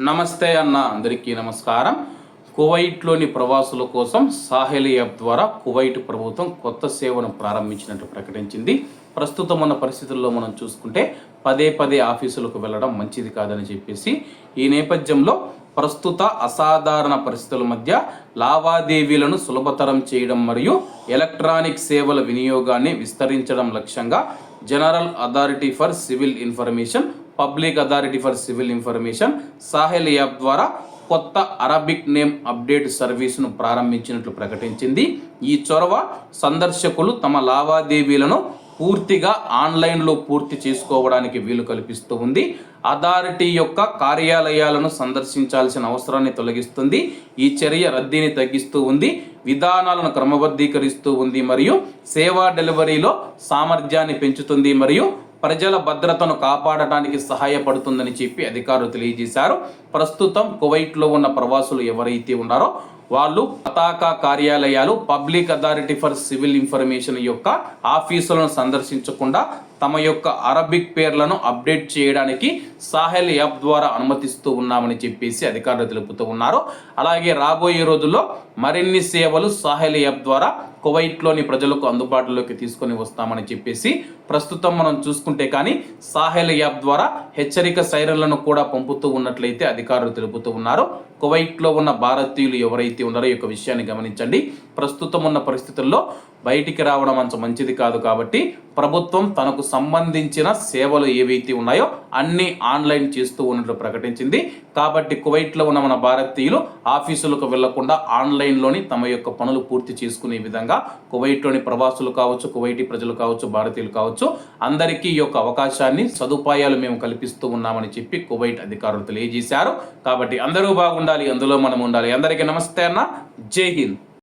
నమస్తే అన్న, అందరికీ నమస్కారం. కువైట్లోని ప్రవాసుల కోసం సాహెల్ యాప్ ద్వారా కువైట్ ప్రభుత్వం కొత్త సేవను ప్రారంభించినట్టు ప్రకటించింది. ప్రస్తుతం ఉన్న పరిస్థితుల్లో మనం చూసుకుంటే పదే ఆఫీసులకు వెళ్ళడం మంచిది కాదని చెప్పేసి ఈ నేపథ్యంలో ప్రస్తుత అసాధారణ పరిస్థితుల మధ్య లావాదేవీలను సులభతరం చేయడం మరియు ఎలక్ట్రానిక్ సేవల వినియోగాన్ని విస్తరించడం లక్ష్యంగా General Authority for Civil Information, Public Authority for Civil Information Sahel app ద్వారా కొత్త అరబిక్ నేమ్ అప్డేట్ సర్వీసును ప్రారంభించినట్లు ప్రకటించింది. ఈ చొరవ సందర్శకులు తమ లావాదేవీలను పూర్తిగా ఆన్లైన్లో పూర్తి చేసుకోవడానికి వీలు కల్పిస్తూ ఉంది. అథారిటీ యొక్క కార్యాలయాలను సందర్శించాల్సిన అవసరాన్ని తొలగిస్తుంది. ఈ చర్య రద్దీని తగ్గిస్తూ ఉంది, విధానాలను క్రమబద్ధీకరిస్తూ ఉంది మరియు సేవా డెలివరీలో సామర్థ్యాన్ని పెంచుతుంది మరియు ప్రజల భద్రతను కాపాడటానికి సహాయపడుతుందని చెప్పి అధికారులు తెలియజేశారు. ప్రస్తుతం కువైట్లో ఉన్న ప్రవాసులు ఎవరైతే ఉన్నారో వాళ్ళు పతాకా కార్యాలయాలు, public Authority for Civil information యొక్క ఆఫీసులను సందర్శించకుండా తమ యొక్క అరబిక్ పేర్లను అప్డేట్ చేయడానికి సాహెల్ యాప్ ద్వారా అనుమతిస్తూ ఉన్నామని చెప్పేసి అధికారులు తెలుపుతూ ఉన్నారు. అలాగే రాబోయే రోజుల్లో మరిన్ని సేవలు సాహెల్ యాప్ ద్వారా కువైట్లోని ప్రజలకు అందుబాటులోకి తీసుకొని వస్తామని చెప్పేసి ప్రస్తుతం మనం చూసుకుంటే కానీ సాహెల్ యాప్ ద్వారా హెచ్చరిక సైరన్లను కూడా పంపుతూ ఉన్నట్లయితే అధికారులు తెలుపుతూ ఉన్నారు. కువైట్లో ఉన్న భారతీయులు ఎవరైతే ఉన్నారో ఈ యొక్క విషయాన్ని గమనించండి. ప్రస్తుతం ఉన్న పరిస్థితుల్లో బయటికి రావడం అంత మంచిది కాదు కాబట్టి ప్రభుత్వం తనకు సంబంధించిన సేవలు ఏవైతే ఉన్నాయో అన్ని ఆన్లైన్ చేస్తూ ఉన్నట్లు ప్రకటించింది. కాబట్టి కువైట్లో ఉన్న మన భారతీయులు ఆఫీసులకు వెళ్లకుండా ఆన్లైన్లోని తమ యొక్క పనులు పూర్తి చేసుకునే విధంగా కువైట్లోని ప్రవాసులు కావచ్చు, కువైటీ ప్రజలు కావచ్చు, భారతీయులు కావచ్చు, అందరికీ ఈ యొక్క అవకాశాన్ని సదుపాయాలు మేము కల్పిస్తూ ఉన్నామని చెప్పి కువైట్ అధికారులు తెలియజేశారు. కాబట్టి అందరూ బాగుండాలి, అందులో మనం ఉండాలి. అందరికీ నమస్తే అన్న, జై హింద్.